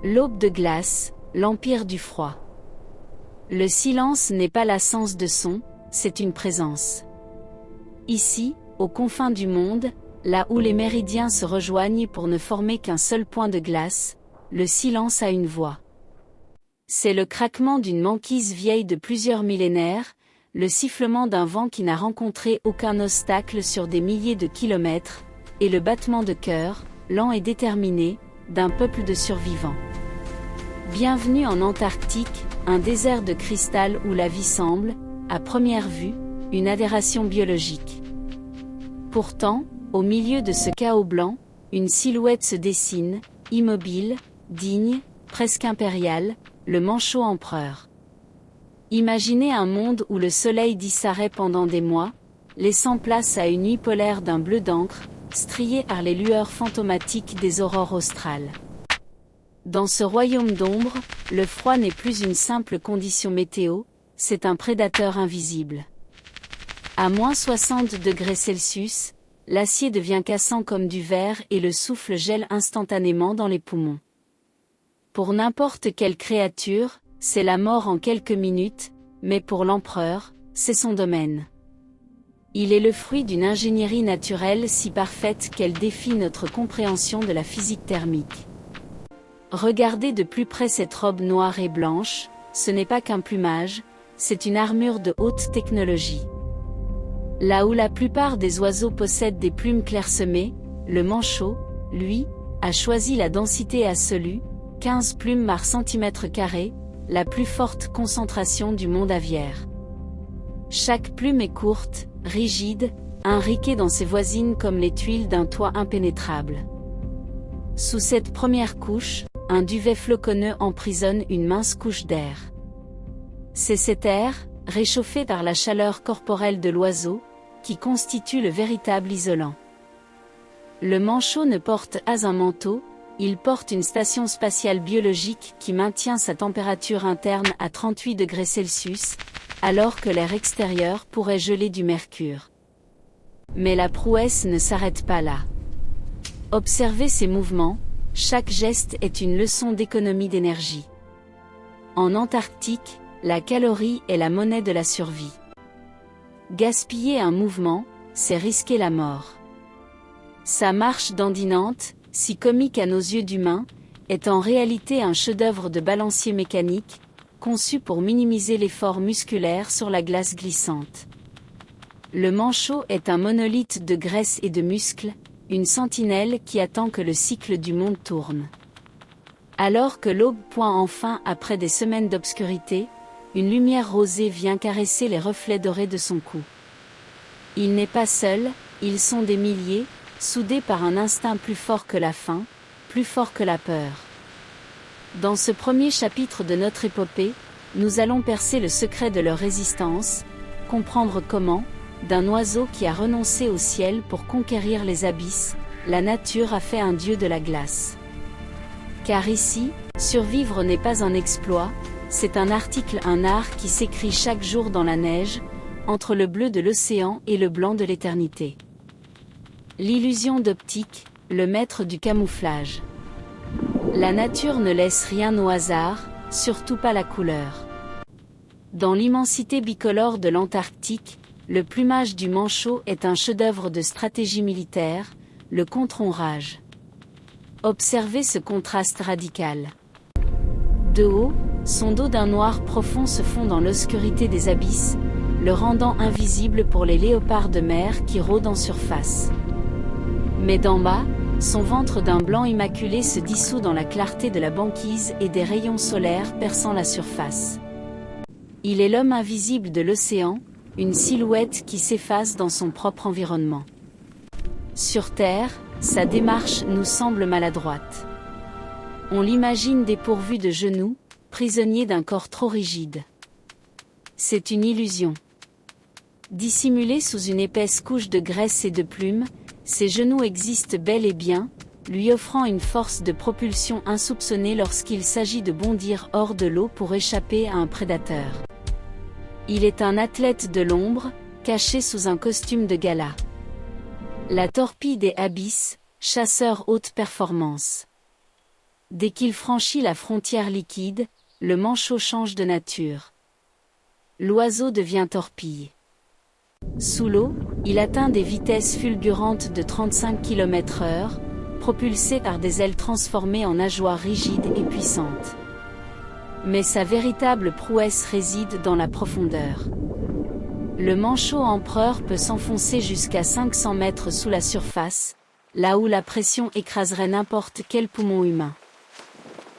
L'aube de glace, l'empire du froid. Le silence n'est pas l'absence de son, c'est une présence. Ici, aux confins du monde, là où les méridiens se rejoignent pour ne former qu'un seul point de glace, le silence a une voix. C'est le craquement d'une banquise vieille de plusieurs millénaires, le sifflement d'un vent qui n'a rencontré aucun obstacle sur des milliers de kilomètres, et le battement de cœur, lent et déterminé, d'un peuple de survivants. Bienvenue en Antarctique, un désert de cristal où la vie semble, à première vue, une aberration biologique. Pourtant, au milieu de ce chaos blanc, une silhouette se dessine, immobile, digne, presque impériale, le manchot empereur. Imaginez un monde où le soleil disparaît pendant des mois, laissant place à une nuit polaire d'un bleu d'encre, striée par les lueurs fantomatiques des aurores australes. Dans ce royaume d'ombre, le froid n'est plus une simple condition météo, c'est un prédateur invisible. À moins 60 degrés Celsius, l'acier devient cassant comme du verre et le souffle gèle instantanément dans les poumons. Pour n'importe quelle créature, c'est la mort en quelques minutes, mais pour l'empereur, c'est son domaine. Il est le fruit d'une ingénierie naturelle si parfaite qu'elle défie notre compréhension de la physique thermique. Regardez de plus près cette robe noire et blanche, ce n'est pas qu'un plumage, c'est une armure de haute technologie. Là où la plupart des oiseaux possèdent des plumes clairsemées, le manchot, lui, a choisi la densité absolue, 15 plumes par centimètre carré, la plus forte concentration du monde aviaire. Chaque plume est courte, rigide, imbriquée dans ses voisines comme les tuiles d'un toit impénétrable. Sous cette première couche, un duvet floconneux emprisonne une mince couche d'air. C'est cet air, réchauffé par la chaleur corporelle de l'oiseau, qui constitue le véritable isolant. Le manchot ne porte pas un manteau, il porte une station spatiale biologique qui maintient sa température interne à 38 degrés Celsius, alors que l'air extérieur pourrait geler du mercure. Mais la prouesse ne s'arrête pas là. Observez ses mouvements, chaque geste est une leçon d'économie d'énergie. En Antarctique, la calorie est la monnaie de la survie. Gaspiller un mouvement, c'est risquer la mort. Sa marche dandinante, si comique à nos yeux d'humains, est en réalité un chef-d'œuvre de balancier mécanique, conçu pour minimiser l'effort musculaire sur la glace glissante. Le manchot est un monolithe de graisse et de muscles, une sentinelle qui attend que le cycle du monde tourne. Alors que l'aube pointe enfin après des semaines d'obscurité, une lumière rosée vient caresser les reflets dorés de son cou. Il n'est pas seul, ils sont des milliers, soudés par un instinct plus fort que la faim, plus fort que la peur. Dans ce premier chapitre de notre épopée, nous allons percer le secret de leur résistance, comprendre comment, d'un oiseau qui a renoncé au ciel pour conquérir les abysses, la nature a fait un dieu de la glace. Car ici, survivre n'est pas un exploit, c'est un art qui s'écrit chaque jour dans la neige, entre le bleu de l'océan et le blanc de l'éternité. L'illusion d'optique, le maître du camouflage. La nature ne laisse rien au hasard, surtout pas la couleur. Dans l'immensité bicolore de l'Antarctique, le plumage du manchot est un chef-d'œuvre de stratégie militaire, le contre-ombrage. Observez ce contraste radical. De haut, son dos d'un noir profond se fond dans l'obscurité des abysses, le rendant invisible pour les léopards de mer qui rôdent en surface. Mais d'en bas, son ventre d'un blanc immaculé se dissout dans la clarté de la banquise et des rayons solaires perçant la surface. Il est l'homme invisible de l'océan, une silhouette qui s'efface dans son propre environnement. Sur Terre, sa démarche nous semble maladroite. On l'imagine dépourvu de genoux, prisonnier d'un corps trop rigide. C'est une illusion. Dissimulé sous une épaisse couche de graisse et de plumes, ses genoux existent bel et bien, lui offrant une force de propulsion insoupçonnée lorsqu'il s'agit de bondir hors de l'eau pour échapper à un prédateur. Il est un athlète de l'ombre, caché sous un costume de gala. La torpille des abysses, chasseur haute performance. Dès qu'il franchit la frontière liquide, le manchot change de nature. L'oiseau devient torpille. Sous l'eau, il atteint des vitesses fulgurantes de 35 km/h, propulsé par des ailes transformées en nageoires rigides et puissantes. Mais sa véritable prouesse réside dans la profondeur. Le manchot empereur peut s'enfoncer jusqu'à 500 mètres sous la surface, là où la pression écraserait n'importe quel poumon humain.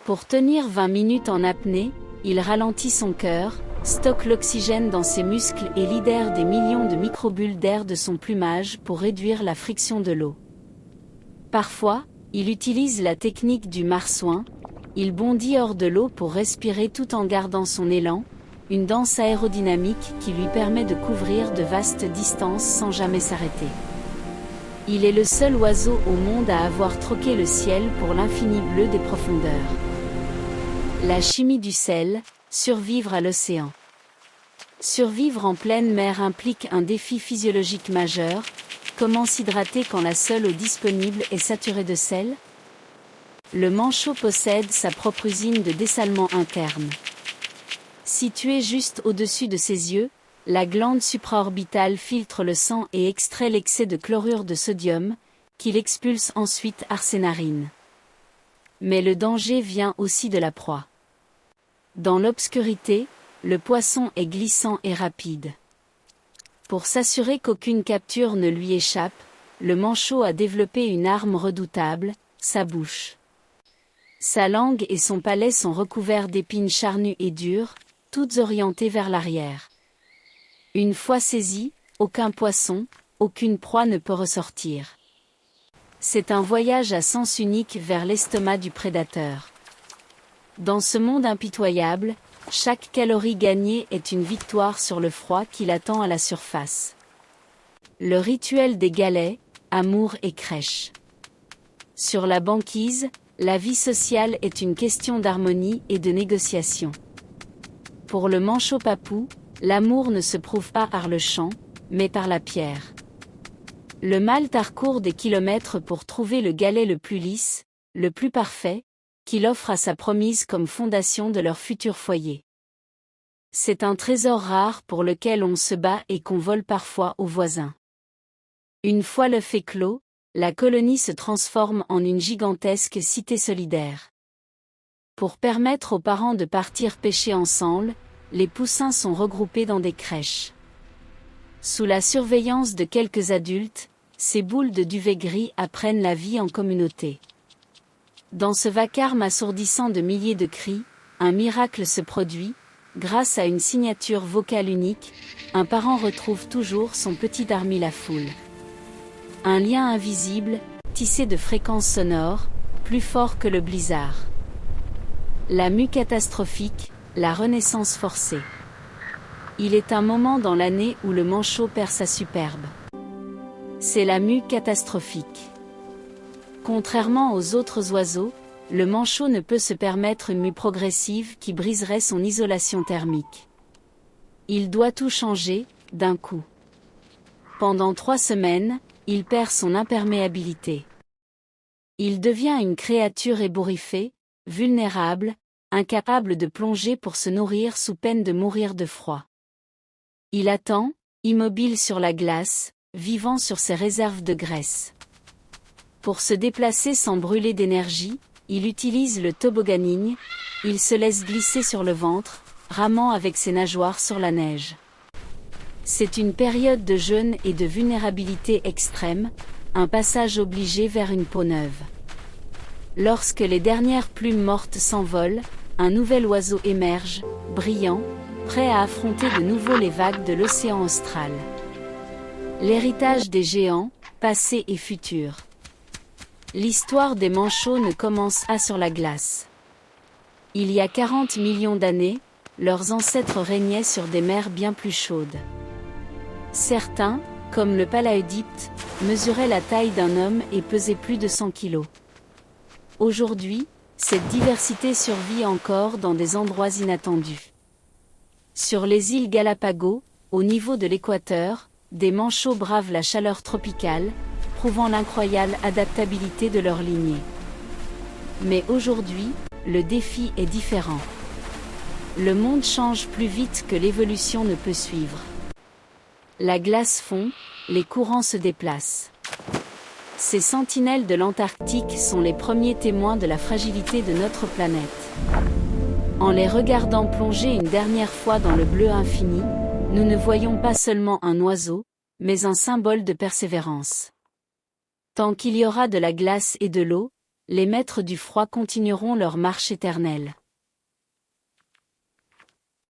Pour tenir 20 minutes en apnée, il ralentit son cœur, stocke l'oxygène dans ses muscles et libère des millions de microbules d'air de son plumage pour réduire la friction de l'eau. Parfois, il utilise la technique du marsouin, il bondit hors de l'eau pour respirer tout en gardant son élan, une danse aérodynamique qui lui permet de couvrir de vastes distances sans jamais s'arrêter. Il est le seul oiseau au monde à avoir troqué le ciel pour l'infini bleu des profondeurs. La chimie du sel, survivre à l'océan. Survivre en pleine mer implique un défi physiologique majeur. Comment s'hydrater quand la seule eau disponible est saturée de sel? Le manchot possède sa propre usine de dessalement interne. Située juste au-dessus de ses yeux, la glande supraorbitale filtre le sang et extrait l'excès de chlorure de sodium, qu'il expulse ensuite à ses narines. Mais le danger vient aussi de la proie. Dans l'obscurité, le poisson est glissant et rapide. Pour s'assurer qu'aucune capture ne lui échappe, le manchot a développé une arme redoutable, sa bouche. Sa langue et son palais sont recouverts d'épines charnues et dures, toutes orientées vers l'arrière. Une fois saisi, aucun poisson, aucune proie ne peut ressortir. C'est un voyage à sens unique vers l'estomac du prédateur. Dans ce monde impitoyable, chaque calorie gagnée est une victoire sur le froid qui l'attend à la surface. Le rituel des galets, amour et crèche. Sur la banquise, la vie sociale est une question d'harmonie et de négociation. Pour le manchot papou, l'amour ne se prouve pas par le chant, mais par la pierre. Le mâle parcourt des kilomètres pour trouver le galet le plus lisse, le plus parfait, qu'il offre à sa promise comme fondation de leur futur foyer. C'est un trésor rare pour lequel on se bat et qu'on vole parfois aux voisins. Une fois l'œuf éclos, la colonie se transforme en une gigantesque cité solidaire. Pour permettre aux parents de partir pêcher ensemble, les poussins sont regroupés dans des crèches. Sous la surveillance de quelques adultes, ces boules de duvet gris apprennent la vie en communauté. Dans ce vacarme assourdissant de milliers de cris, un miracle se produit, grâce à une signature vocale unique, un parent retrouve toujours son petit parmi la foule. Un lien invisible, tissé de fréquences sonores, plus fort que le blizzard. La mue catastrophique, la renaissance forcée. Il est un moment dans l'année où le manchot perd sa superbe. C'est la mue catastrophique. Contrairement aux autres oiseaux, le manchot ne peut se permettre une mue progressive qui briserait son isolation thermique. Il doit tout changer, d'un coup. Pendant 3 semaines, il perd son imperméabilité. Il devient une créature ébouriffée, vulnérable, incapable de plonger pour se nourrir sous peine de mourir de froid. Il attend, immobile sur la glace, vivant sur ses réserves de graisse. Pour se déplacer sans brûler d'énergie, il utilise le tobogganing, il se laisse glisser sur le ventre, ramant avec ses nageoires sur la neige. C'est une période de jeûne et de vulnérabilité extrême, un passage obligé vers une peau neuve. Lorsque les dernières plumes mortes s'envolent, un nouvel oiseau émerge, brillant, prêt à affronter de nouveau les vagues de l'océan austral. L'héritage des géants, passé et futur. L'histoire des manchots ne commence pas sur la glace. Il y a 40 millions d'années, leurs ancêtres régnaient sur des mers bien plus chaudes. Certains, comme le paléodypte, mesuraient la taille d'un homme et pesaient plus de 100 kilos. Aujourd'hui, cette diversité survit encore dans des endroits inattendus. Sur les îles Galapagos, au niveau de l'équateur, des manchots bravent la chaleur tropicale, prouvant l'incroyable adaptabilité de leur lignée. Mais aujourd'hui, le défi est différent. Le monde change plus vite que l'évolution ne peut suivre. La glace fond, les courants se déplacent. Ces sentinelles de l'Antarctique sont les premiers témoins de la fragilité de notre planète. En les regardant plonger une dernière fois dans le bleu infini, nous ne voyons pas seulement un oiseau, mais un symbole de persévérance. Tant qu'il y aura de la glace et de l'eau, les maîtres du froid continueront leur marche éternelle.